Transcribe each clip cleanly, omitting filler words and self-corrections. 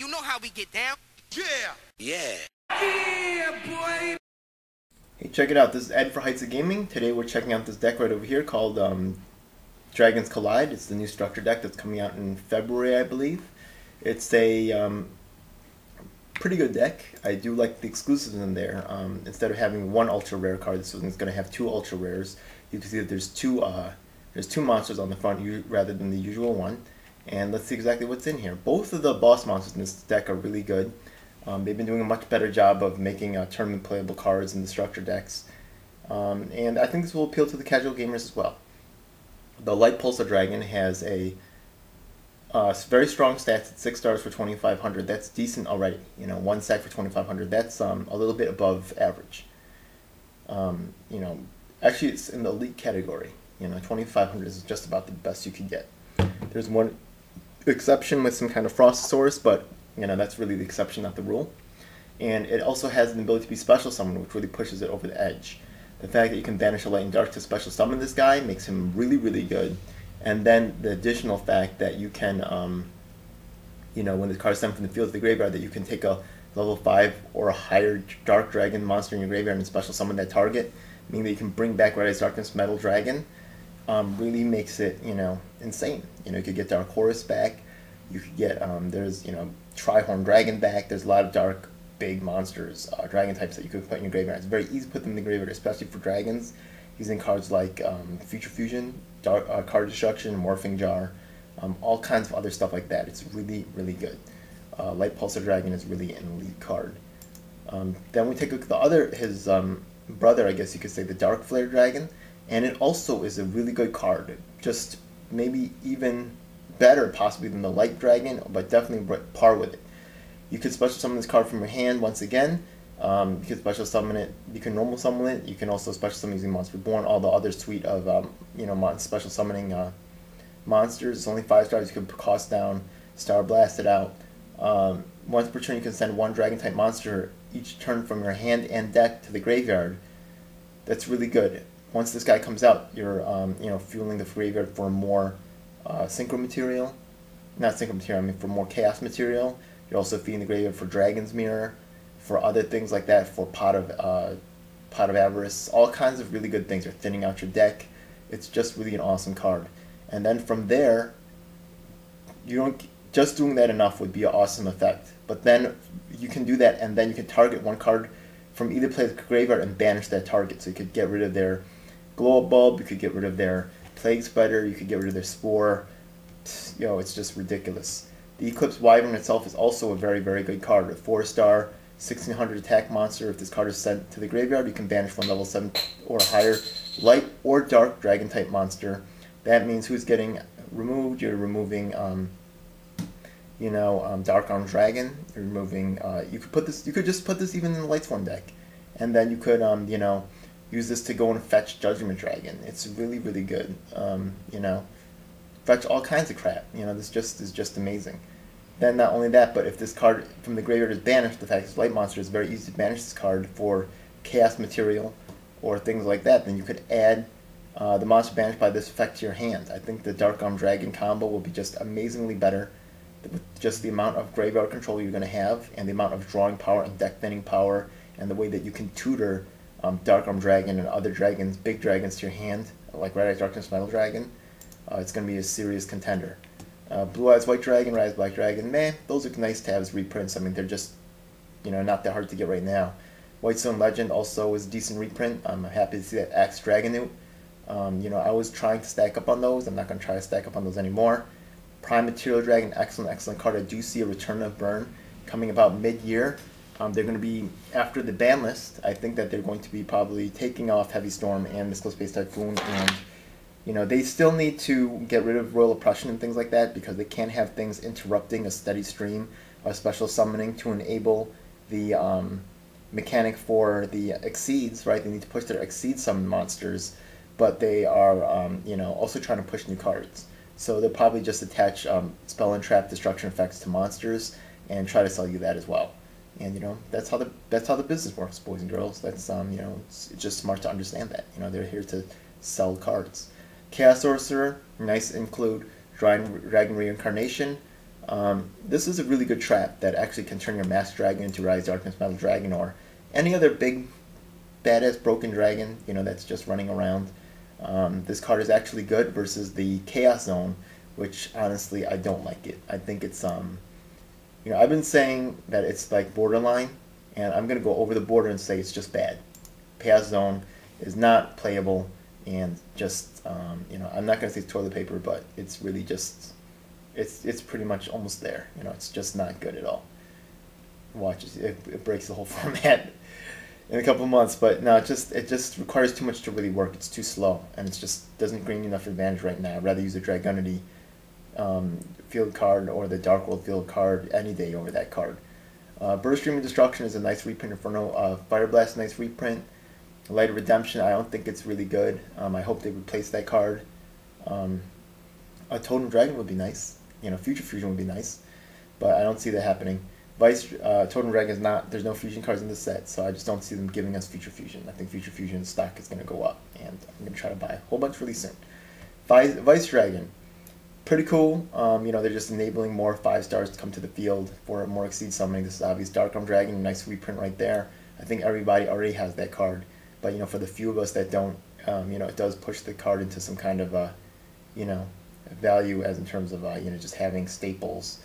You know how we get down. Yeah. Yeah. Yeah, boy. Hey, check it out. This is Ed for Heights of Gaming. Today we're checking out this deck right over here called Dragons Collide. It's the new structure deck that's coming out in February, I believe. It's a pretty good deck. I do like the exclusives in there. Instead of having one ultra rare card, this one's going to have two ultra rares. You can see that there's two monsters on the front rather than the usual one. And let's see exactly what's in here. Both of the boss monsters in this deck are really good. They've been doing a much better job of making tournament playable cards in the structure decks. And I think this will appeal to the casual gamers as well. The Light Pulsar Dragon has a very strong stats at 6 stars for 2,500. That's decent already. You know, 1 stack for 2,500. That's a little bit above average. You know, actually it's in the elite category. You know, 2,500 is just about the best you could get. There's one exception with some kind of Frostosaurus, but you know, that's really the exception, not the rule. And it also has an ability to be special summoned, which really pushes it over the edge. The fact that you can banish a light and dark to special summon this guy makes him really, really good. And then the additional fact that you can, you know, when the card is sent from the field to the graveyard, that you can take a level 5 or a higher dark dragon monster in your graveyard and special summon that target, meaning that you can bring back Red Eyes Darkness Metal Dragon, really makes it, you know, insane. You know, you could get Dark Horus back. You could get, there's, you know, Trihorn Dragon back. There's a lot of dark, big monsters, dragon types that you could put in your graveyard. It's very easy to put them in the graveyard, especially for dragons, using cards like Future Fusion, Card Destruction, Morphing Jar, all kinds of other stuff like that. It's really, really good. Light Pulsar Dragon is really an elite card. Then we take a look at his brother, I guess you could say, the Dark Flare Dragon, and it also is a really good card. Just maybe even better possibly than the Light Dragon, but definitely par with it. You could special summon this card from your hand once again. You can special summon it. You can normal summon it. You can also special summon using Monster Reborn. All the other suite of you know, special summoning monsters. It's only 5 stars. You can cost down, Star Blast it out. Once per turn, you can send one Dragon type monster each turn from your hand and deck to the graveyard. That's really good. Once this guy comes out, you're you know, fueling the graveyard for more synchro material. Not synchro material. I mean for more chaos material. You're also feeding the graveyard for Dragon's Mirror, for other things like that, for Pot of Avarice, all kinds of really good things. You're thinning out your deck. It's just really an awesome card. And then from there, you don't just doing that enough would be an awesome effect. But then you can do that, and then you can target one card from either player's graveyard and banish that target. So you could get rid of their Glow Up Bulb, you could get rid of their Plague Spider, you could get rid of their Spore. You know, it's just ridiculous. The Eclipse Wyvern itself is also a very, very good card. A 4-star, 1600 attack monster. If this card is sent to the graveyard, you can banish one level 7 or higher light or dark dragon type monster. That means who's getting removed? You're removing, you know, Dark Arm Dragon. You're removing. You could put this. You could just put this even in the Light Form deck, and then you could, you know, use this to go and fetch Judgment Dragon. It's really, really good. You know, fetch all kinds of crap. You know, this is just amazing. Then not only that, but if this card from the graveyard is banished, the fact it's Light Monster, is very easy to banish this card for chaos material or things like that. Then you could add the monster banished by this effect to your hand. I think the Dark Arm Dragon combo will be just amazingly better with just the amount of graveyard control you're going to have and the amount of drawing power and deck thinning power and the way that you can tutor Dark Arm Dragon and other dragons, big dragons to your hand, like Red Eyes Darkness Metal Dragon. It's going to be a serious contender. Blue Eyes White Dragon, Red Eyes Black Dragon, man, those are nice to have as reprints. I mean, they're just, you know, not that hard to get right now. Whitestone Legend also is a decent reprint. I'm happy to see that Axe Dragonute. You know, I was trying to stack up on those. I'm not going to try to stack up on those anymore. Prime Material Dragon, excellent, excellent card. I do see a Return of Burn coming about mid-year. They're going to be, after the ban list, I think that they're going to be probably taking off Heavy Storm and Mystical Space Typhoon, and you know, they still need to get rid of Royal Oppression and things like that because they can't have things interrupting a steady stream of special summoning to enable the mechanic for the Exceeds, right? They need to push their Exceed summon monsters, but they are, you know, also trying to push new cards. So they'll probably just attach Spell and Trap Destruction effects to monsters and try to sell you that as well. And you know, that's how the business works, boys and girls. That's you know, it's just smart to understand that. You know, they're here to sell cards. Chaos Sorcerer, nice include Dragon Reincarnation. This is a really good trap that actually can turn your Masked Dragon into Rise Darkness Metal Dragon or any other big badass broken dragon, that's just running around. This card is actually good versus the Chaos Zone, which honestly I don't like it. I think it's I've been saying that it's like borderline, and I'm gonna go over the border and say it's just bad. Chaos Zone is not playable, and just I'm not gonna say it's toilet paper, but it's really just it's pretty much almost there. It's just not good at all. Watch it breaks the whole format in a couple of months, but no, it just requires too much to really work. It's too slow, and it just doesn't gain enough advantage right now. I'd rather use a Dragunity field card or the Dark World field card any day over that card. Burst Stream of Destruction is a nice reprint. Inferno Fire Blast, nice reprint. Light of Redemption, I don't think it's really good. I hope they replace that card. A Totem Dragon would be nice. Future Fusion would be nice, but I don't see that happening. Vice Totem Dragon is not. There's no fusion cards in the set, so I just don't see them giving us Future Fusion. I think Future Fusion stock is going to go up, and I'm going to try to buy a whole bunch really soon. Vice Dragon, pretty cool. They're just enabling more 5-stars to come to the field for more Exceed Summoning. This is obvious Dark Arm Dragon, nice reprint right there. I think everybody already has that card, but for the few of us that don't, it does push the card into some kind of value as in terms of just having staples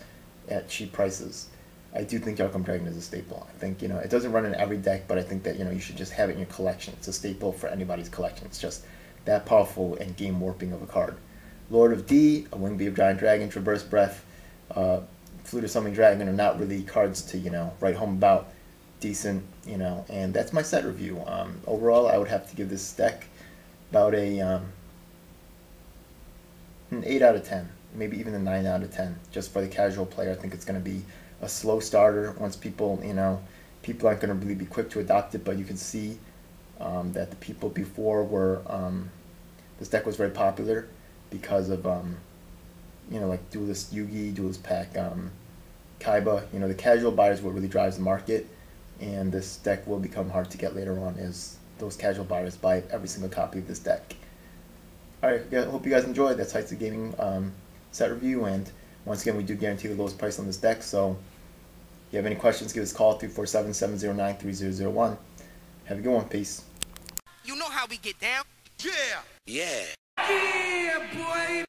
at cheap prices. I do think Dark Arm Dragon is a staple. I think it doesn't run in every deck, but I think that you should just have it in your collection. It's a staple for anybody's collection. It's just that powerful and game warping of a card. Lord of D, a Winged Beam of Giant Dragon, Traverse Breath, Flute of Summoning Dragon are not really cards to write home about. Decent, and that's my set review. Overall, I would have to give this deck about an 8 out of 10, maybe even a 9 out of 10. Just for the casual player, I think it's going to be a slow starter. Once people, people aren't going to really be quick to adopt it, but you can see that the people before were, this deck was very popular because of, like Duelist Yugi, Duelist Pack, Kaiba. The casual buyers what really drives the market, and this deck will become hard to get later on as those casual buyers buy every single copy of this deck. Alright, yeah, hope you guys enjoyed. That's Heights of Gaming set review, and once again, we do guarantee the lowest price on this deck, so if you have any questions, give us a call, 347-709-3001. Have a good one. Peace. You know how we get down? Yeah. Yeah. Yeah, boy.